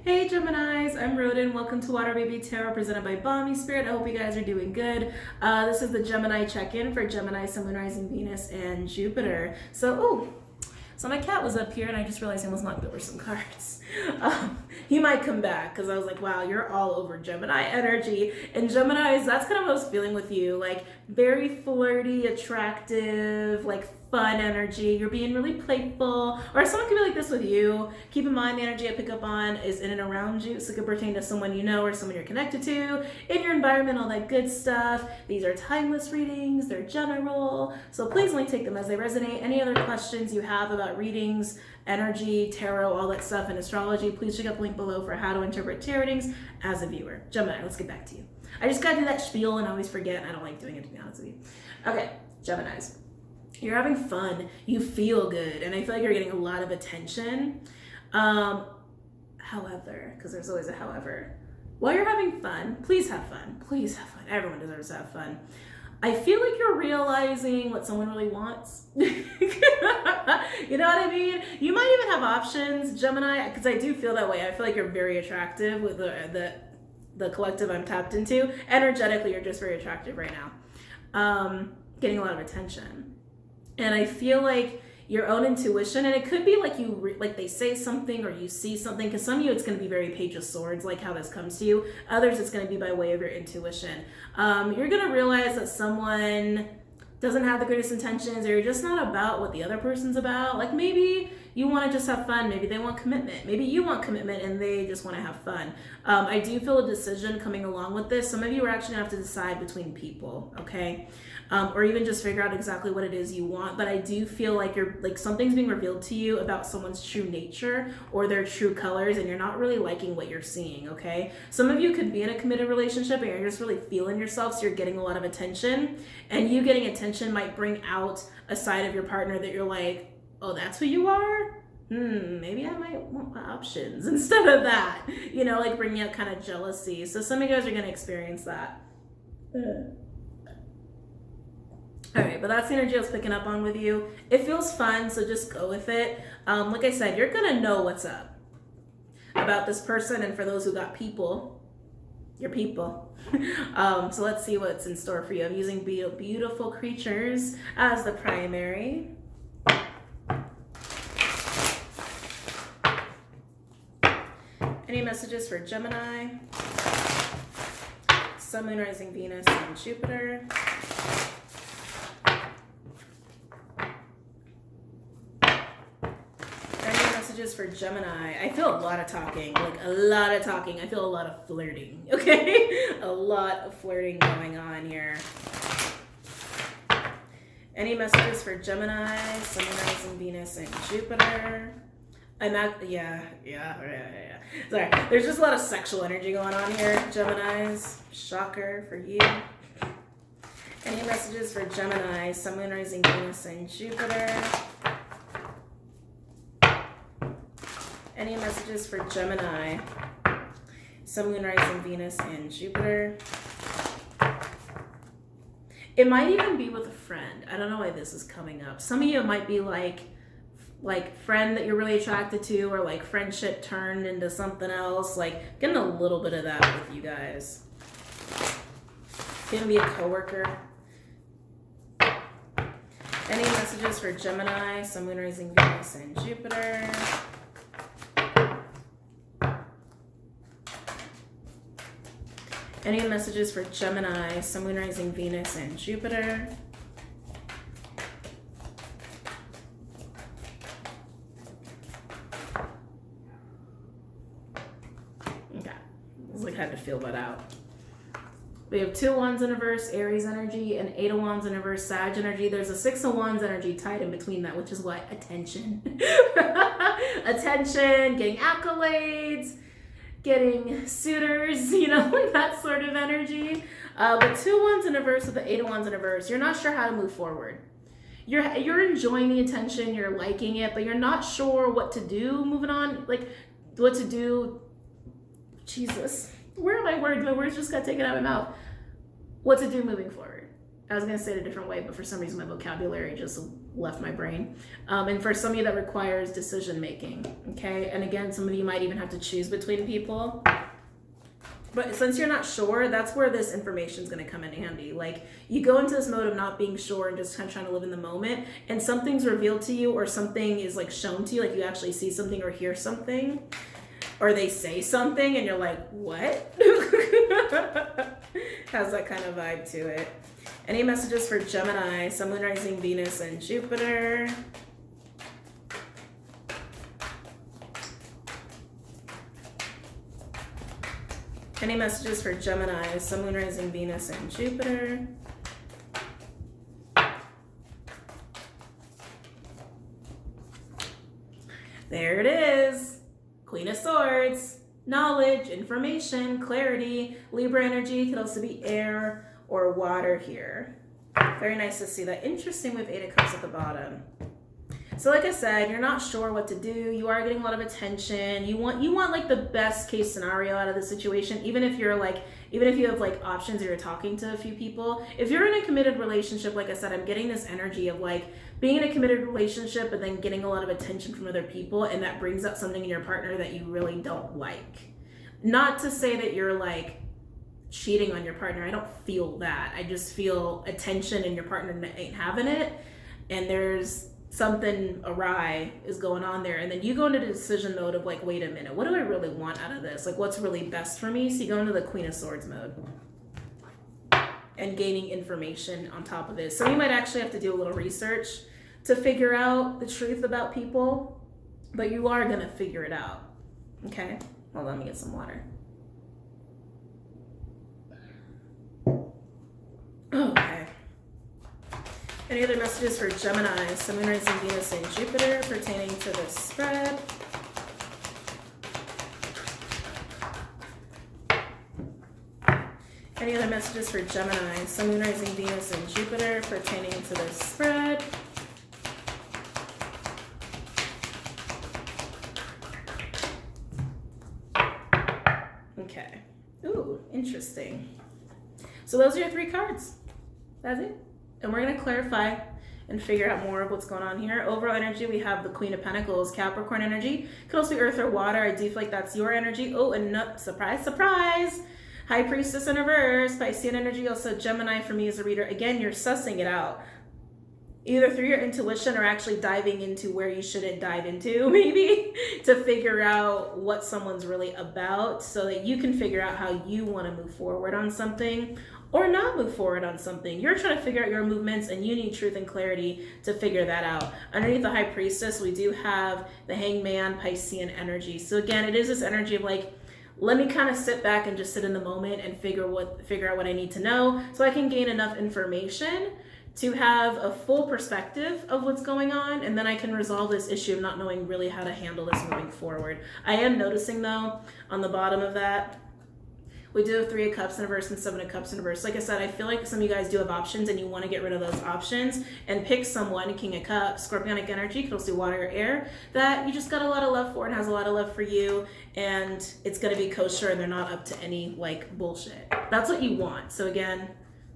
Hey Geminis, I'm Rodin. Welcome to WaterBaby Tarot presented by Bomispirit. I hope you guys are doing good. This is the Gemini check-in for Gemini, Sun, Moon, Rising, Venus, and Jupiter. So my cat was up here and I just realized I almost knocked over some cards. He might come back because I was like, wow, you're all over Gemini energy. And Geminis, that's kind of what I was feeling with you. Like very flirty, attractive, like fun energy. You're being really playful. Or someone could be like this with you. Keep in mind the energy I pick up on is in and around you. So it could pertain to someone you know or someone you're connected to, in your environment, all that good stuff. These are timeless readings. They're general. So please only take them as they resonate. Any other questions you have about readings, energy, tarot, all that stuff, and astrology, please check out the link below for how to interpret tarot readings as a viewer. Gemini, let's get back to you. I just gotta do that spiel and I always forget, and I don't like doing it, to be honest with you. Okay, Geminis. You're having fun, you feel good, and I feel like you're getting a lot of attention. However, because there's always a however, while you're having fun, please have fun. Please have fun. Everyone deserves to have fun. I feel like you're realizing what someone really wants. You know what I mean? You might even have options, Gemini, because I do feel that way. I feel like you're very attractive with the collective I'm tapped into. Energetically, you're just very attractive right now. Getting a lot of attention. And I feel like your own intuition, and it could be like like they say something or you see something, because some of you it's going to be very Page of Swords, like how this comes to you. Others it's going to be by way of your intuition. You're going to realize that someone doesn't have the greatest intentions, or you're just not about what the other person's about. Like maybe you want to just have fun. Maybe they want commitment. Maybe you want commitment and they just want to have fun. I do feel a decision coming along with this. Some of you are actually going to have to decide between people, okay? Or even just figure out exactly what it is you want. But I do feel like something's being revealed to you about someone's true nature or their true colors, and you're not really liking what you're seeing, okay? Some of you could be in a committed relationship and you're just really feeling yourself, so you're getting a lot of attention. And you getting attention might bring out a side of your partner that you're like, oh, that's who you are? Maybe I might want my options instead of that. You know, like bringing up kind of jealousy. So some of you guys are going to experience that. All right, but that's the energy I was picking up on with you. It feels fun, so just go with it. Like I said, you're going to know what's up about this person, and for those who got people, your people. So let's see what's in store for you. I'm using beautiful creatures as the primary. Any messages for Gemini, Sun, Moon, Rising, Venus, and Jupiter? Any messages for Gemini? I feel a lot of talking, like a lot of talking. I feel a lot of flirting, okay? A lot of flirting going on here. Any messages for Gemini, Sun, Moon, Rising, Venus, and Jupiter? Yeah. Sorry, there's just a lot of sexual energy going on here, Geminis. Shocker for you. Any messages for Gemini, Sun, Moon, Rising, Venus, and Jupiter? Any messages for Gemini, Sun, Moon, Rising, Venus, and Jupiter? It might even be with a friend. I don't know why this is coming up. Some of you might be like friend that you're really attracted to, or like friendship turned into something else. Like getting a little bit of that with you guys. Gonna be a coworker. Any messages for Gemini, Sun, Moon, Rising, Venus, and Jupiter? Any messages for Gemini, Sun, Moon, Rising, Venus, and Jupiter? Had to feel that out. We have 2 Wands in reverse, Aries energy, and 8 of Wands in reverse, Sag energy. There's a 6 of Wands energy tied in between that, which is what? Attention. Attention, getting accolades, getting suitors, you know, like that sort of energy. But 2 Wands in reverse with the 8 of Wands in reverse, you're not sure how to move forward. You're enjoying the attention, you're liking it, but you're not sure what to do moving on, like what to do. Jesus. Where are my words? My words just got taken out of my mouth. What to do moving forward. I was going to say it a different way, but for some reason my vocabulary just left my brain. And for some of you that requires decision making, okay? And again, some of you might even have to choose between people. But since you're not sure, that's where this information is going to come in handy. Like, you go into this mode of not being sure and just kind of trying to live in the moment, and something's revealed to you, or something is like shown to you, like you actually see something or hear something, or they say something and you're like, what? Has that kind of vibe to it. Any messages for Gemini, Sun, Moon, Rising, Venus, and Jupiter? Any messages for Gemini, Sun, Moon, Rising, Venus, and Jupiter? There it is. Queen of Swords. Knowledge, information, clarity. Libra energy could also be air or water here. Very nice to see that. Interesting with 8 of Cups at the bottom. So like I said, you're not sure what to do. You are getting a lot of attention. You want like the best case scenario out of the situation, even if you have like options or you're talking to a few people. If you're in a committed relationship, like I said, I'm getting this energy of like being in a committed relationship but then getting a lot of attention from other people, and that brings out something in your partner that you really don't like. Not to say that you're like cheating on your partner. I don't feel that. I just feel attention and your partner ain't having it, and there's something awry is going on there. And then you go into the decision mode of like, wait a minute, what do I really want out of this? Like, what's really best for me? So you go into the Queen of Swords mode and gaining information on top of it. So you might actually have to do a little research to figure out the truth about people, but you are going to figure it out. Okay? Hold on, let me get some water. Okay. Any other messages for Gemini, Sun, Moon, Rising, Venus, and Jupiter pertaining to this spread? Any other messages for Gemini, Sun, Moon, Rising, Venus, and Jupiter pertaining to this spread? Okay. Ooh, interesting. So those are your 3 cards. That's it. And we're going to clarify and figure out more of what's going on here. Overall energy, we have the Queen of Pentacles, Capricorn energy. Could also be Earth or Water. I do feel like that's your energy. Oh, and no, surprise, surprise. High Priestess in reverse. Piscean energy, also Gemini for me as a reader. Again, you're sussing it out. Either through your intuition or actually diving into where you shouldn't dive into, maybe, to figure out what someone's really about so that you can figure out how you want to move forward on something or not move forward on something. You're trying to figure out your movements and you need truth and clarity to figure that out. Underneath the High Priestess, we do have the Hangman, Piscean energy. So again, it is this energy of like, let me kind of sit back and just sit in the moment and figure out what I need to know so I can gain enough information to have a full perspective of what's going on, and then I can resolve this issue of not knowing really how to handle this moving forward. I am noticing though, on the bottom of that, we do have 3 of Cups in reverse and 7 of Cups in reverse. Like I said, I feel like some of you guys do have options and you want to get rid of those options and pick someone, King of Cups, Scorpionic energy, could also be water or air, that you just got a lot of love for and has a lot of love for you, and it's going to be kosher and they're not up to any like bullshit. That's what you want. So again,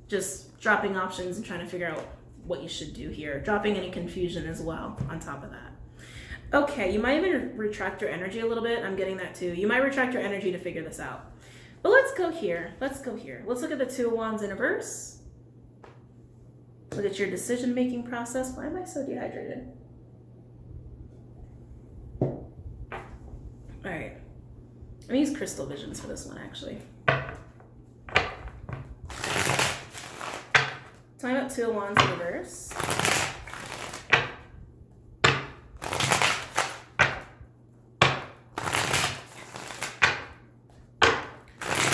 just dropping options and trying to figure out what you should do here. Dropping any confusion as well on top of that. Okay, you might even retract your energy a little bit. I'm getting that too. You might retract your energy to figure this out. But let's go here. Let's look at the 2 of Wands in reverse. Look at your decision-making process. Why am I so dehydrated? All right. I'm gonna use crystal visions for this one, actually. Time up 2 of Wands in reverse.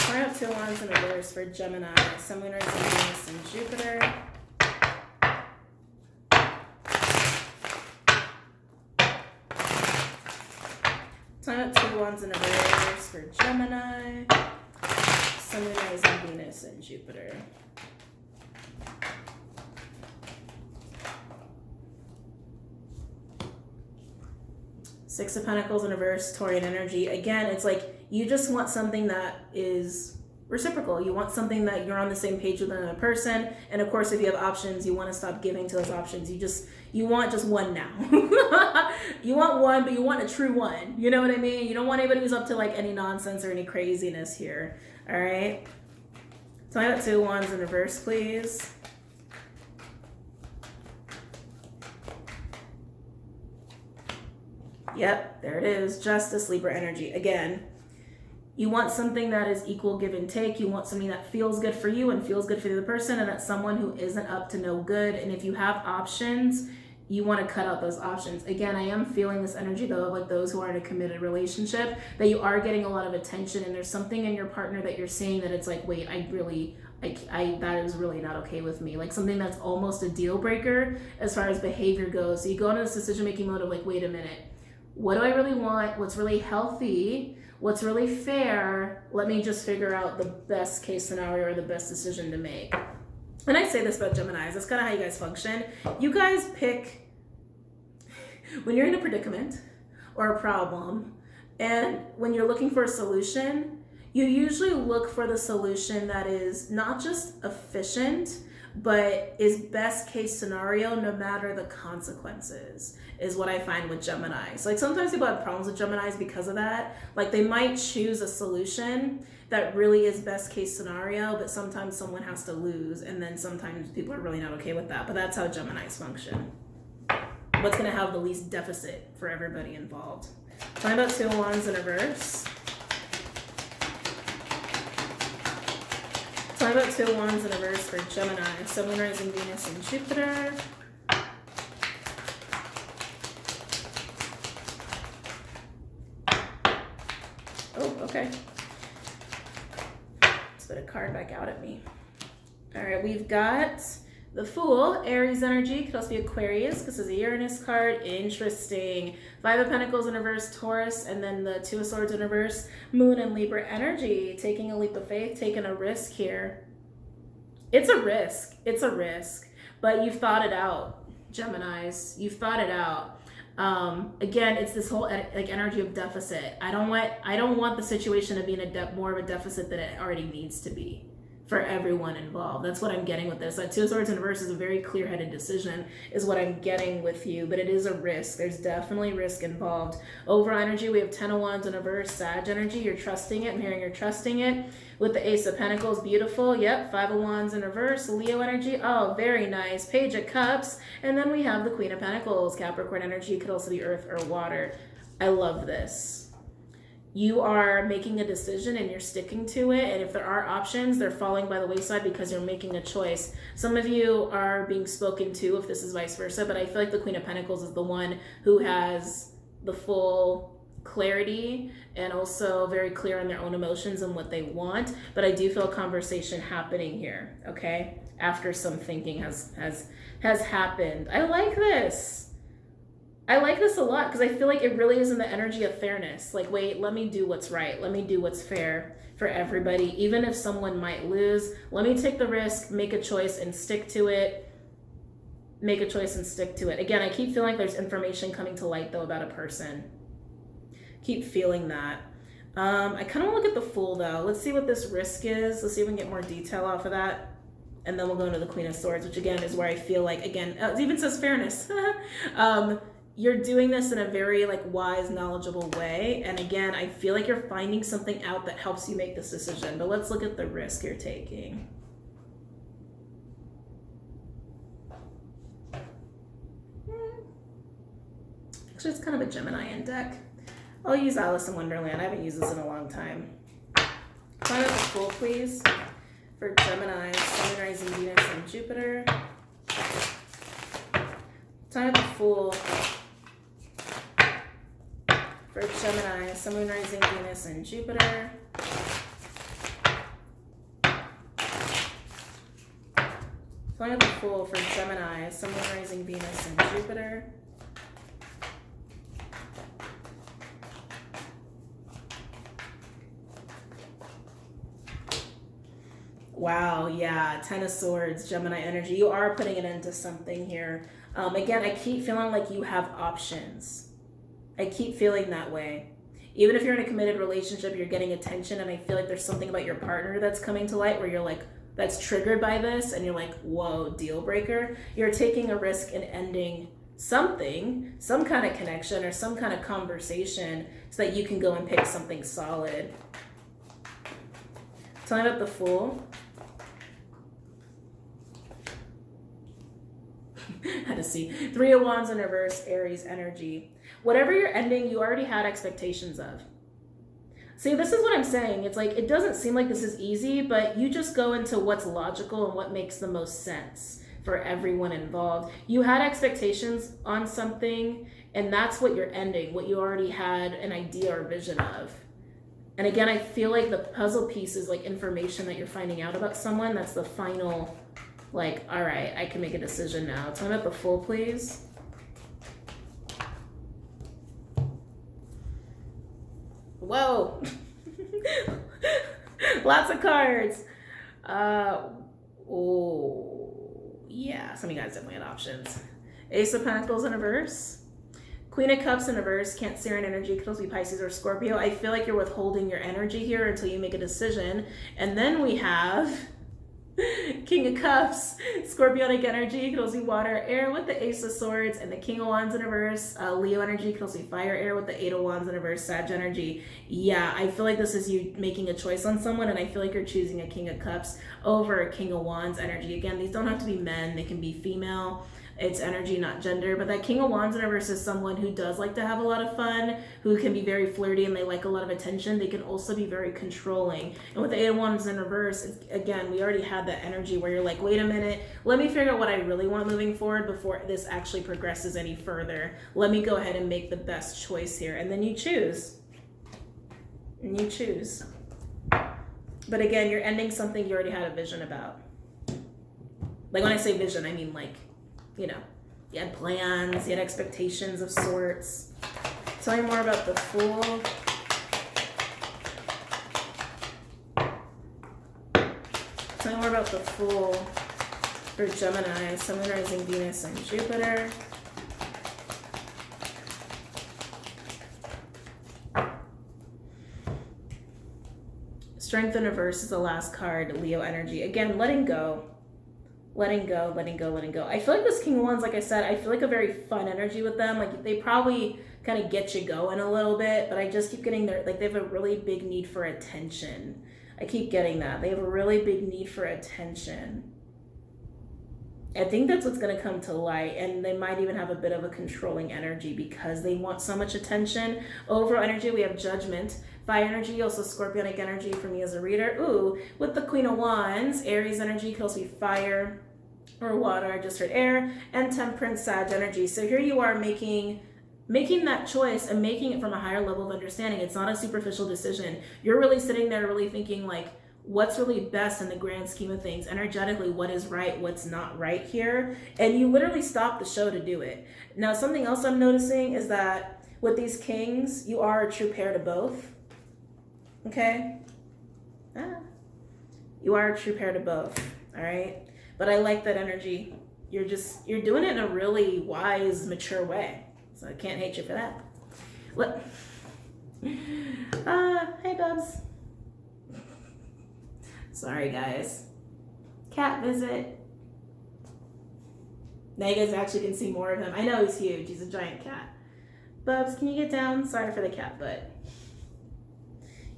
Time up 2 of Wands in reverse for Gemini, Sun, Moon, Rising, Venus, and Jupiter. Time up 2 of Wands in reverse for Gemini, Sun, Moon, Rising, Venus, and Jupiter. Six of Pentacles in reverse, Taurian energy. Again, it's like you just want something that is reciprocal. You want something that you're on the same page with another person. And of course, if you have options, you want to stop giving to those options. You want just one now. You want one, but you want a true one. You know what I mean? You don't want anybody who's up to like any nonsense or any craziness here. All right. Tell me about 2 of Wands in reverse, please. Yep, there it is. Justice, Libra energy. Again, you want something that is equal give and take. You want something that feels good for you and feels good for the other person, and that's someone who isn't up to no good. And if you have options, you want to cut out those options. Again, I am feeling this energy though, like those who are in a committed relationship, that you are getting a lot of attention, and there's something in your partner that you're seeing that it's like, wait, that is really not okay with me. Like something that's almost a deal breaker as far as behavior goes. So you go into this decision-making mode of like, wait a minute, what do I really want? What's really healthy? What's really fair? Let me just figure out the best case scenario or the best decision to make. And I say this about Geminis, that's kind of how you guys function. You guys pick, when you're in a predicament or a problem, and when you're looking for a solution, you usually look for the solution that is not just efficient, but is best case scenario no matter the consequences, is what I find with Geminis. Like sometimes people have problems with Geminis because of that. Like they might choose a solution that really is best case scenario, but sometimes someone has to lose, and then sometimes people are really not okay with that. But that's how Geminis function. What's gonna have the least deficit for everybody involved? Talking about 2 of Wands in reverse. Talking about 2 of Wands in reverse for Gemini. Sun, Moon, Rising, Venus, and Jupiter. Oh, okay. Let's put a card back out at me. All right, we've got the Fool, Aries energy. Could also be Aquarius. This is a Uranus card. Interesting. 5 of Pentacles in reverse, Taurus, and then the 2 of Swords in reverse, Moon and Libra energy. Taking a leap of faith, taking a risk here. It's a risk. It's a risk. But you've thought it out, Geminis. You've thought it out. Again, it's this whole like energy of deficit. I don't want the situation to be in more of a deficit than it already needs to be for everyone involved. That's what I'm getting with this. That 2 of Swords in reverse is a very clear-headed decision, is what I'm getting with you, but it is a risk. There's definitely risk involved. Overall energy, we have 10 of Wands in reverse, Sag energy. You're trusting it. I'm hearing you're trusting it. With the Ace of Pentacles, beautiful. Yep, 5 of Wands in reverse, Leo energy. Oh, very nice. Page of Cups. And then we have the Queen of Pentacles, Capricorn energy. Could also be earth or water. I love this. You are making a decision and you're sticking to it. And if there are options, they're falling by the wayside because you're making a choice. Some of you are being spoken to, if this is vice versa, but I feel like the Queen of Pentacles is the one who has the full clarity and also very clear on their own emotions and what they want. But I do feel a conversation happening here, okay? After some thinking has happened. I like this. I like this a lot because I feel like it really is in the energy of fairness. Like, wait, let me do what's right. Let me do what's fair for everybody. Even if someone might lose, let me take the risk, make a choice and stick to it. Make a choice and stick to it. Again, I keep feeling like there's information coming to light though about a person. Keep feeling that. I kind of want to look at the Fool though. Let's see what this risk is. Let's see if we can get more detail off of that. And then we'll go into the Queen of Swords, which again is where I feel like, again, it even says fairness. You're doing this in a very like wise, knowledgeable way. And again, I feel like you're finding something out that helps you make this decision. But let's look at the risk you're taking. Actually, it's kind of a Gemini deck. I'll use Alice in Wonderland. I haven't used this in a long time. Find out the Fool, please, for Gemini, Sun, Rising, Venus, and Jupiter. Find out the Fool for Gemini, Sun, Moon, Rising, Venus, and Jupiter. Find out the Fool for Gemini, Sun, Moon, Rising, Venus, and Jupiter. Wow, yeah, 10 of Swords, Gemini energy. You are putting an end to something here. Again, I keep feeling like you have options. I keep feeling that way. Even if you're in a committed relationship, you're getting attention, and I feel like there's something about your partner that's coming to light where you're like, that's triggered by this, and you're like, whoa, deal breaker. You're taking a risk in ending something, some kind of connection or some kind of conversation so that you can go and pick something solid. Tell me about the Fool. Had to see. 3 of Wands in reverse, Aries energy. Whatever you're ending, you already had expectations of. See, this is what I'm saying. It's like, it doesn't seem like this is easy, but you just go into what's logical and what makes the most sense for everyone involved. You had expectations on something, and that's what you're ending, what you already had an idea or vision of. And again, I feel like the puzzle piece is like information that you're finding out about someone. That's the final, like, all right, I can make a decision now. Tell me about the Fool, please. Whoa. Lots of cards. Oh, yeah. Some of you guys definitely had options. Ace of Pentacles in reverse. Queen of Cups in reverse. Cancerian energy. Could also be Pisces or Scorpio. I feel like you're withholding your energy here until you make a decision. And then we have King of Cups, Scorpionic energy, could also be water, air with the Ace of Swords, and the King of Wands in reverse. Leo energy, could also be fire, air with the 8 of Wands in reverse. Sag energy. Yeah, I feel like this is you making a choice on someone, and I feel like you're choosing a King of Cups over a King of Wands energy. Again, these don't have to be men, they can be female. It's energy, not gender. But that King of Wands in reverse is someone who does like to have a lot of fun, who can be very flirty, and they like a lot of attention. They can also be very controlling. And with the 8 of Wands in reverse, again, we already had that energy where you're like, wait a minute, let me figure out what I really want moving forward before this actually progresses any further. Let me go ahead and make the best choice here. And then you choose. And you choose. But again, you're ending something you already had a vision about. Like when I say vision, I mean like, you know, you had plans, you had expectations of sorts. Tell me more about the Fool. Tell me more about the Fool for Gemini, Sun, Moon, Rising, Venus, and Jupiter. Strength in reverse is the last card, Leo energy. Again, letting go. Letting go, letting go, letting go. I feel like this King of Wands, like I said, I feel like a very fun energy with them. Like they probably kind of get you going a little bit, but I just keep getting their, like they have a really big need for attention. I keep getting that. They have a really big need for attention. I think that's what's going to come to light, and they might even have a bit of a controlling energy because they want so much attention. Overall energy, we have Judgment. Fire energy, also Scorpionic energy for me as a reader. Ooh, with the Queen of Wands, Aries energy could also be fire or water. I just heard air. And Temperance, Sag energy. So here you are making that choice and making it from a higher level of understanding. It's not a superficial decision. You're really sitting there really thinking like, what's really best in the grand scheme of things? Energetically, what is right, what's not right here? And you literally stop the show to do it. Now, something else I'm noticing is that with these kings, you are a true pair to both. Okay? You are a true pair to both, all right? But I like that energy. You're doing it in a really wise, mature way. So I can't hate you for that. Hey, Bubs. Sorry, guys. Cat visit. Now you guys actually can see more of him. I know he's huge. He's a giant cat. Bubs, can you get down? Sorry for the cat butt.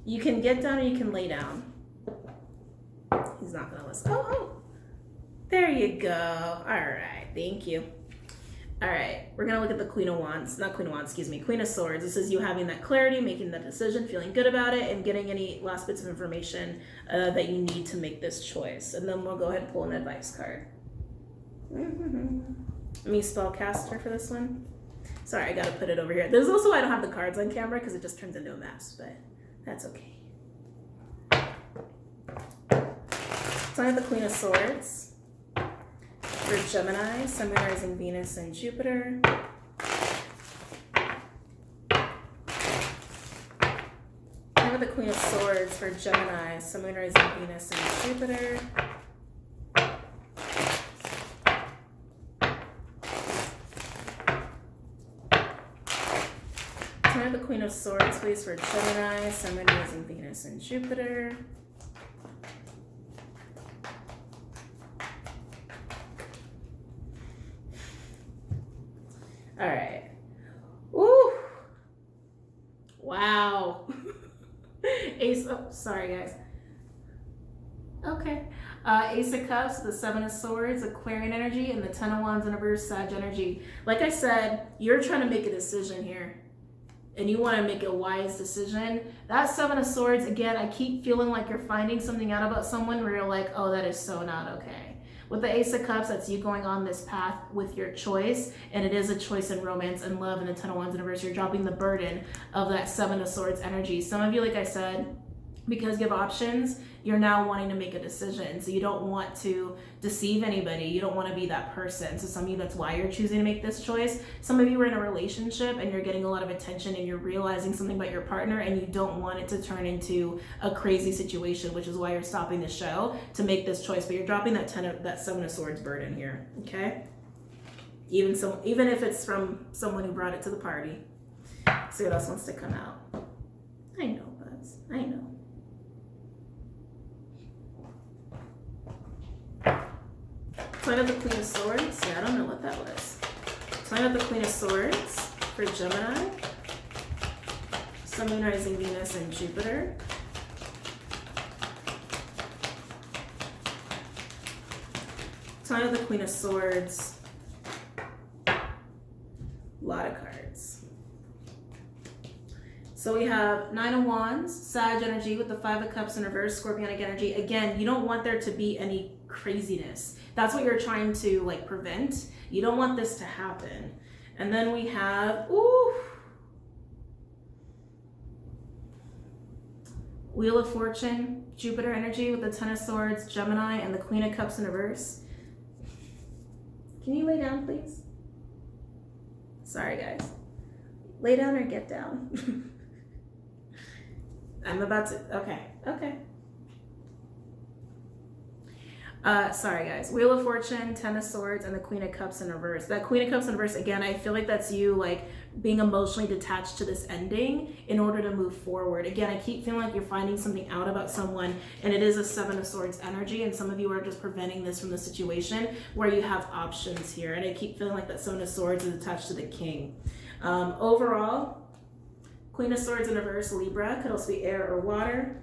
You can get down or you can lay down. He's not going to listen. Oh. There you go. All right. Thank you. All right. We're going to look at the Queen of Wands. Not Queen of Wands, excuse me. Queen of Swords. This is you having that clarity, making that decision, feeling good about it, and getting any last bits of information that you need to make this choice. And then we'll go ahead and pull an advice card. Me spellcaster for this one. Sorry, I got to put it over here. There's also why I don't have the cards on camera because it just turns into a mess, but that's okay. So I have the Queen of Swords for Gemini, Sun, Moon, Rising, Venus, and Jupiter. I have the Queen of Swords for Gemini, Sun, Moon, Rising, Venus, and Jupiter. I have the Queen of of Swords, please, for Gemini, Sun, Moon, Rising, Venus, and Jupiter. All right. Ooh. Wow. Ace, oh, sorry guys. Okay. Ace of Cups, the Seven of Swords, Aquarian energy, and the Ten of Wands in reverse, Sag energy. Like I said, you're trying to make a decision here. And you want to make a wise decision. That Seven of Swords, again, I keep feeling like you're finding something out about someone where you're like, oh, that is so not okay. With the Ace of Cups, that's you going on this path with your choice, and it is a choice in romance and love, and the Ten of Wands in reverse. You're dropping the burden of that Seven of Swords energy. Some of you, like I said, because you have options, you're now wanting to make a decision. So you don't want to deceive anybody. You don't want to be that person. So some of you, that's why you're choosing to make this choice. Some of you are in a relationship and you're getting a lot of attention and you're realizing something about your partner and you don't want it to turn into a crazy situation, which is why you're stopping the show to make this choice. But you're dropping that Seven of Swords burden here, okay? Even if it's from someone who brought it to the party. See what else wants to come out. I know, Buzz. I know. Sign of the Queen of Swords. Yeah, I don't know what that was. Sign of the Queen of Swords for Gemini. Sun, Moon, Rising, Venus, and Jupiter. Sign of the Queen of Swords. A lot of cards. So we have Nine of Wands, Sag energy with the Five of Cups in reverse, Scorpionic energy. Again, you don't want there to be any craziness. That's what you're trying to like prevent. You don't want this to happen. And then we have, ooh, Wheel of Fortune, Jupiter energy with the Ten of Swords, Gemini, and the Queen of Cups in reverse. Can you lay down, please? Sorry, guys. Lay down or get down. I'm about to, okay. Sorry guys. Wheel of Fortune, Ten of Swords, and the Queen of Cups in reverse. That Queen of Cups in reverse, again, I feel like that's you like being emotionally detached to this ending in order to move forward. Again, I keep feeling like you're finding something out about someone, and it is a Seven of Swords energy, and some of you are just preventing this from the situation where you have options here. And I keep feeling like that Seven of Swords is attached to the King. Overall, Queen of Swords in reverse, Libra, could also be air or water.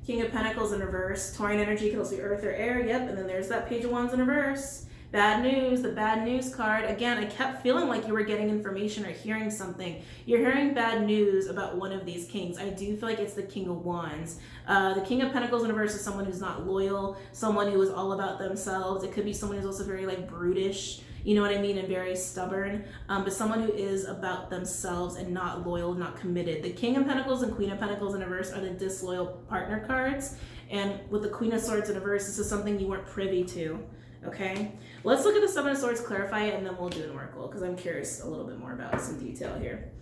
King of Pentacles in reverse, Taurian energy, could also be earth or air. Yep, and then there's that Page of Wands in reverse. Bad news, the bad news card. Again, I kept feeling like you were getting information or hearing something. You're hearing bad news about one of these kings. I do feel like it's the King of Wands. The King of Pentacles in reverse is someone who's not loyal, someone who is all about themselves. It could be someone who's also very like brutish, you know what I mean, and very stubborn, but someone who is about themselves and not loyal, not committed. The King of Pentacles and Queen of Pentacles in reverse are the disloyal partner cards. And with the Queen of Swords in reverse, this is something you weren't privy to, okay? Let's look at the Seven of Swords, clarify it, and then we'll do an oracle, because I'm curious a little bit more about some detail here.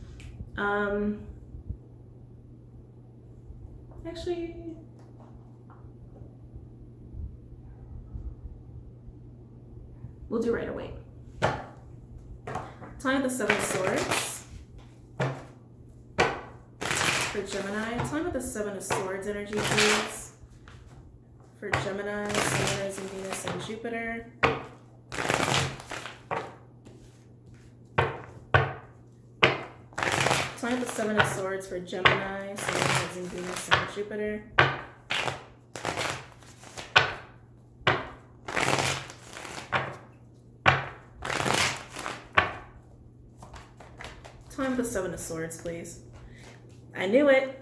Actually, we'll do right away. Sign of the Seven of Swords for Gemini. Sign of the Seven of Swords energy, please, for Gemini, Sun, Rising, Venus, and Jupiter. Sign of the Seven of Swords for Gemini, Sun, Rising, Venus, and Jupiter. Time for the Seven of Swords, please. I knew it.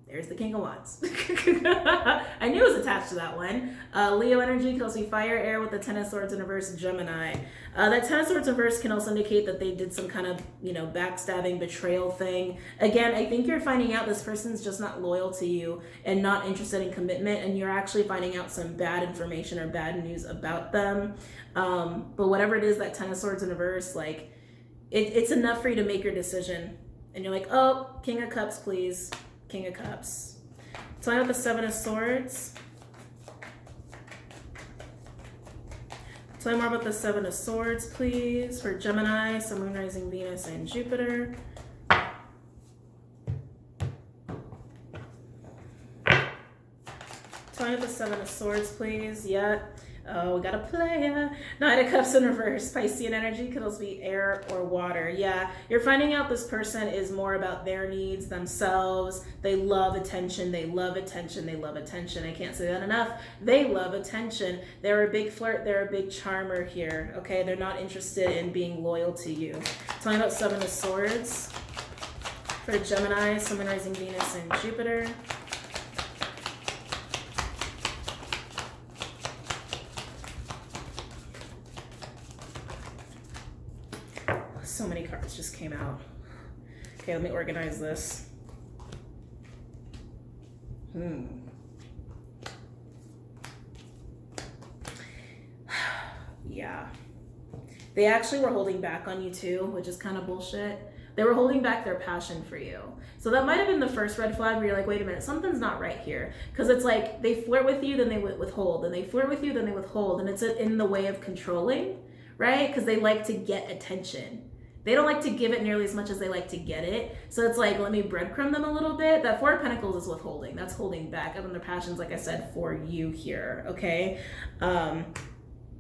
There's the King of Wands. I knew it was attached to that one. Leo energy can also be fire, air with the Ten of Swords in reverse, Gemini. That Ten of Swords in reverse can also indicate that they did some kind of, you know, backstabbing, betrayal thing. Again, I think you're finding out this person's just not loyal to you and not interested in commitment, and you're actually finding out some bad information or bad news about them. But whatever it is, that Ten of Swords in reverse, like, it's enough for you to make your decision. And you're like, oh, King of Cups, please. King of Cups. Sign out the Seven of Swords. Tell me more about the Seven of Swords, please, for Gemini, Sun, Moon, Rising, Venus, and Jupiter. Tell me the Seven of Swords, please. Yeah. Oh, we got a player. Nine of Cups in reverse. Piscean energy could also be air or water. Yeah, you're finding out this person is more about their needs themselves. They love attention. They love attention. They love attention. I can't say that enough. They love attention. They're a big flirt. They're a big charmer here. Okay, they're not interested in being loyal to you. Tell me about Seven of Swords for Gemini, Sun, Moon, Rising, Venus, and Jupiter. So many cards just came out. Okay, let me organize this. Yeah. They actually were holding back on you too, which is kind of bullshit. They were holding back their passion for you. So that might have been the first red flag where you're like, wait a minute, something's not right here. Because it's like they flirt with you, then they withhold. And they flirt with you, then they withhold. And it's in the way of controlling, right? Because they like to get attention. They don't like to give it nearly as much as they like to get it. So it's like, let me breadcrumb them a little bit. That Four of Pentacles is withholding. That's holding back on their passions, like I said, for you here, okay? Yeah,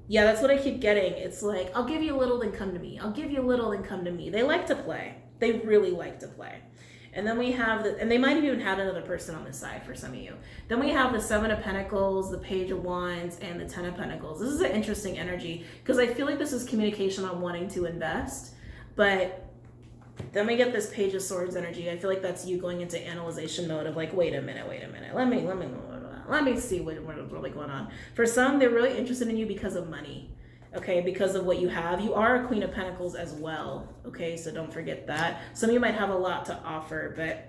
that's what I keep getting. It's like, I'll give you a little, then come to me. I'll give you a little, then come to me. They like to play. They really like to play. And then we have, and they might have even had another person on this side for some of you. Then we have the Seven of Pentacles, the Page of Wands, and the Ten of Pentacles. This is an interesting energy because I feel like this is communication on wanting to invest. But then we get this Page of Swords energy. I feel like that's you going into analyzation mode of like, wait a minute. Let me see what is really going on. For some, they're really interested in you because of money, okay? Because of what you have. You are a Queen of Pentacles as well, okay? So don't forget that. Some of you might have a lot to offer, but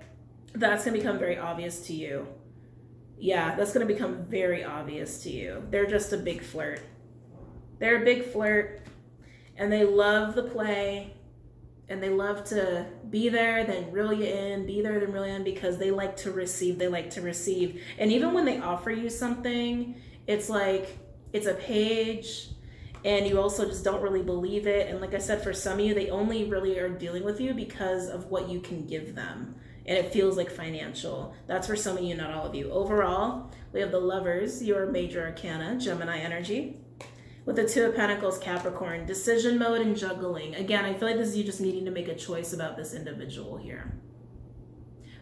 that's gonna become very obvious to you. Yeah, that's gonna become very obvious to you. They're just a big flirt. They're a big flirt, and they love the play. And they love to be there, then reel you in, be there, then reel you in, because they like to receive. They like to receive. And even when they offer you something, it's like, it's a page, and you also just don't really believe it. And like I said, for some of you, they only really are dealing with you because of what you can give them. And it feels like financial. That's for some of you, not all of you. Overall, we have the Lovers, your major arcana, Gemini energy. With the Two of Pentacles, Capricorn, decision mode and juggling. Again, I feel like this is you just needing to make a choice about this individual here.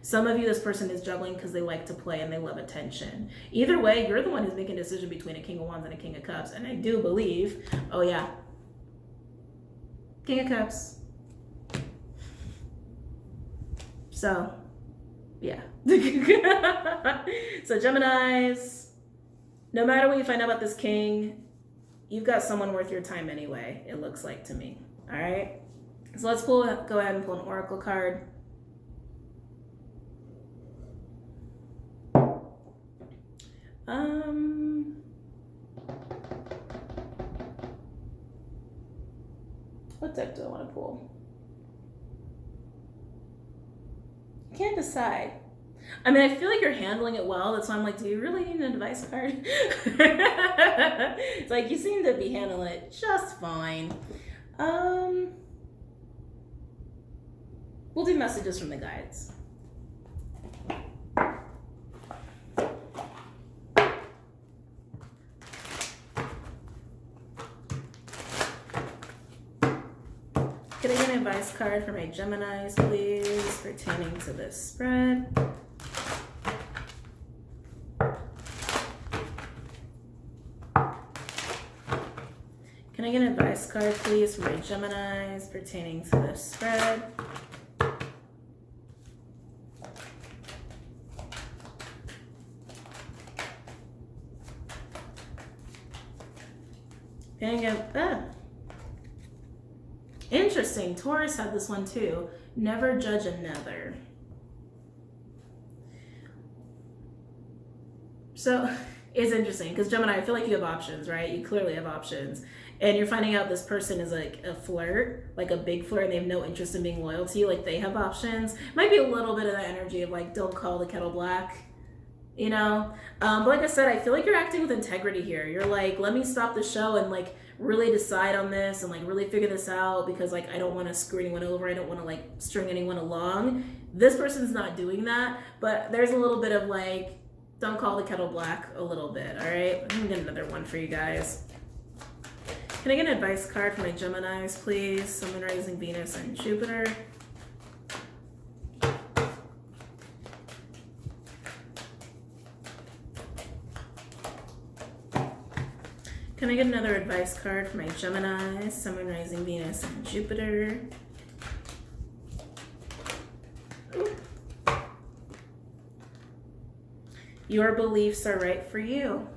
Some of you, this person is juggling because they like to play and they love attention. Either way, you're the one who's making a decision between a King of Wands and a King of Cups. And I do believe, oh yeah, King of Cups. So, yeah. So Geminis, no matter what you find out about this king, you've got someone worth your time anyway, it looks like to me. All right. So let's go ahead and pull an oracle card. What deck do I want to pull? I can't decide. I mean, I feel like you're handling it well. That's why I'm like, do you really need an advice card? It's like, you seem to be handling it just fine. We'll do messages from the guides. Can I get an advice card for my Geminis, please, pertaining to this spread? Can I get an advice card, please, for my Geminis pertaining to this spread? Can I get, interesting. Taurus had this one too. Never judge another. So it's interesting because Gemini, I feel like you have options, right? You clearly have options. And you're finding out this person is like a flirt, like a big flirt, and they have no interest in being loyal to you. Like they have options. Might be a little bit of that energy of like, don't call the kettle black, you know? But like I said, I feel like you're acting with integrity here. You're like, let me stop the show and like really decide on this and like really figure this out because like I don't want to screw anyone over. I don't want to like string anyone along. This person's not doing that, but there's a little bit of like Don't call the kettle black a little bit, all right? I'm gonna get another one for you guys. Can I get an advice card for my Geminis, please? Sun, Moon, Rising, Venus, and Jupiter. Can I get another advice card for my Geminis, Sun, Moon, Rising, Venus, and Jupiter? Ooh. Your beliefs are right for you.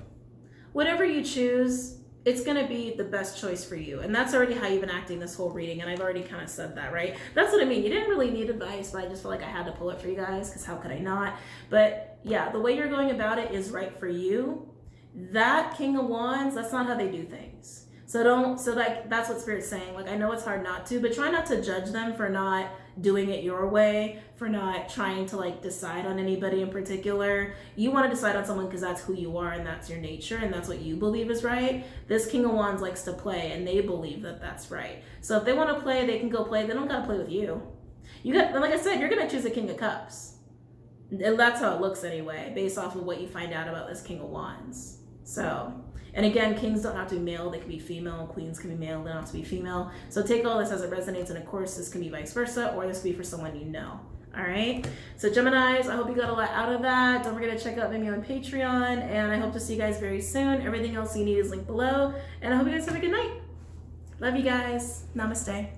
Whatever you choose, it's going to be the best choice for you. And that's already how you've been acting this whole reading. And I've already kind of said that, right? That's what I mean. You didn't really need advice, but I just felt like I had to pull it for you guys, because how could I not? But yeah, the way you're going about it is right for you. That King of Wands, that's not how they do things. That's what Spirit's saying. Like, I know it's hard not to, but try not to judge them for not doing it your way, for not trying to like decide on anybody in particular. You want to decide on someone because that's who you are and that's your nature and that's what you believe is right. This King of Wands likes to play and they believe that that's right. So if they want to play, they can go play. They don't got to play with you. Like I said, you're going to choose a King of Cups. And that's how it looks anyway, based off of what you find out about this King of Wands. So, and again, kings don't have to be male, they can be female, queens can be male, they don't have to be female. So take all this as it resonates, and of course this can be vice versa, or this can be for someone you know. All right, so Geminis, I hope you got a lot out of that. Don't forget to check out Vimeo and Patreon, and I hope to see you guys very soon. Everything else you need is linked below, and I hope you guys have a good night. Love you guys. Namaste.